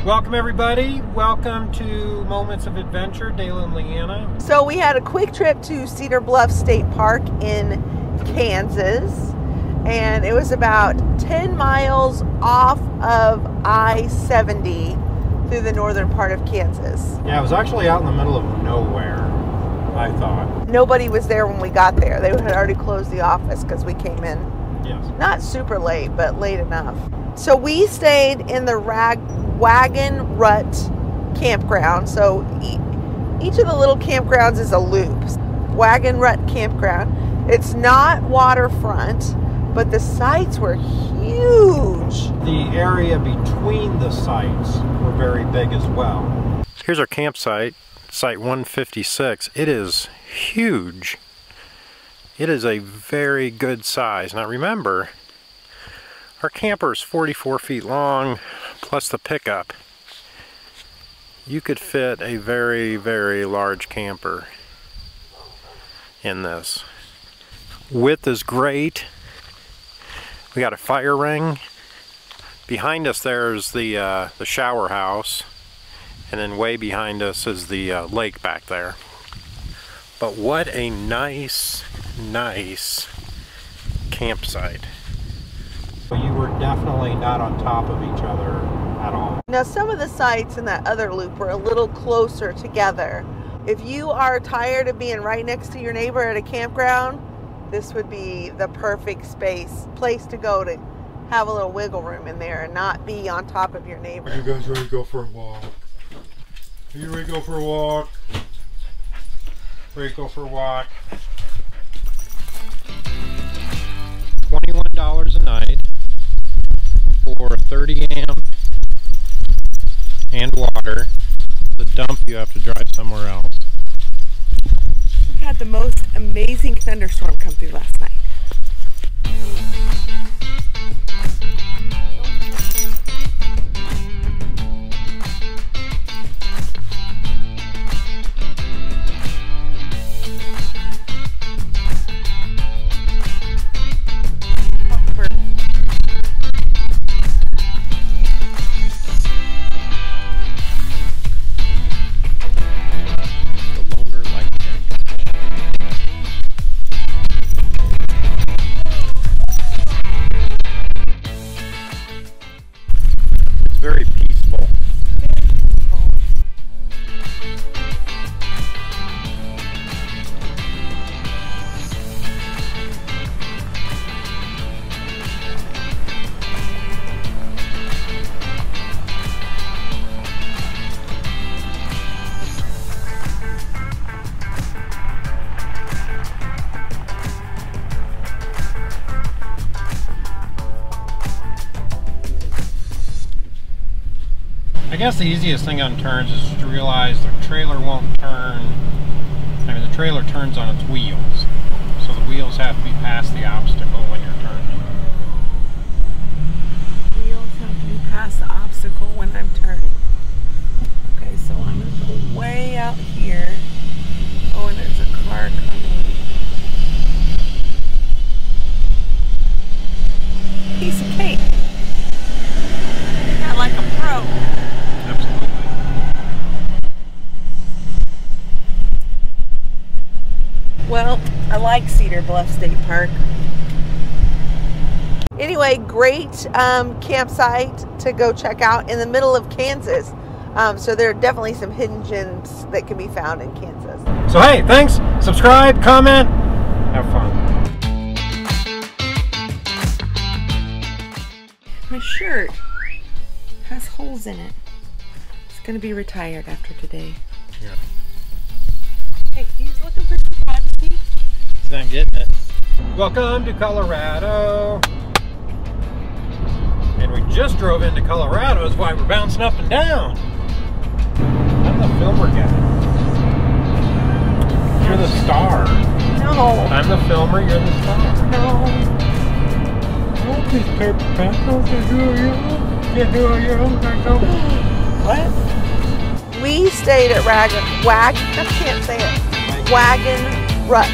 Welcome everybody. Welcome to Moments of Adventure, Dale and Leanna. So we had a quick trip to Cedar Bluffs State Park in Kansas, and it was about 10 miles off of I-70 through the northern part of Kansas. Yeah, it was actually out in the middle of nowhere, I thought. Nobody was there when we got there. They had already closed the office because we came in. Yes. Not super late, but late enough. So we stayed in the Wagon Rut campground. So each of the little campgrounds is a loop. Wagon Rut campground. It's not waterfront, but the sites were huge. The area between the sites were very big as well. Here's our campsite, site 156. It is huge. It is a very good size. Now remember, our camper is 44 feet long, plus the pickup. You could fit a very, very large camper in this. Width is great. We got a fire ring. Behind us there's the shower house, and then way behind us is the lake back there. But what a nice campsite. You were definitely not on top of each other at all. Now some of the sites in that other loop were a little closer together. If you are tired of being right next to your neighbor at a campground, this would be the perfect place to go to have a little wiggle room in there and not be on top of your neighbor. Are you guys ready to go for a walk? Are you ready to go for a walk? Ready to go for a walk. $21 a night for 30 amp and water. The dump, you have to drive somewhere else. We had the most amazing thunderstorm come through last night. Very peaceful. I guess the easiest thing on turns is to realize the trailer won't turn. I mean, the trailer turns on its wheels, so the wheels have to be past the obstacle when you're turning. Wheels have to be past the obstacle when I'm turning. Okay, so I'm going to go way out here. Oh, and there's a car coming. Piece of cake. Yeah, like a pro. Absolutely. Well, I like Cedar Bluffs State Park. Anyway, great campsite to go check out in the middle of Kansas. So there are definitely some hidden gems that can be found in Kansas. So hey, thanks. Subscribe, comment, have fun. My shirt has holes in it. It's going to be retired after today. Yeah. Hey, he's looking for some privacy. He's not getting it. Welcome to Colorado. And we just drove into Colorado, is why we're bouncing up and down. I'm the filmer guy. You're the star. No. I'm the filmer, you're the star. No. Oh, these paper pencils, you do your own pencil. What? We stayed at I can't say it. Wagon Rut.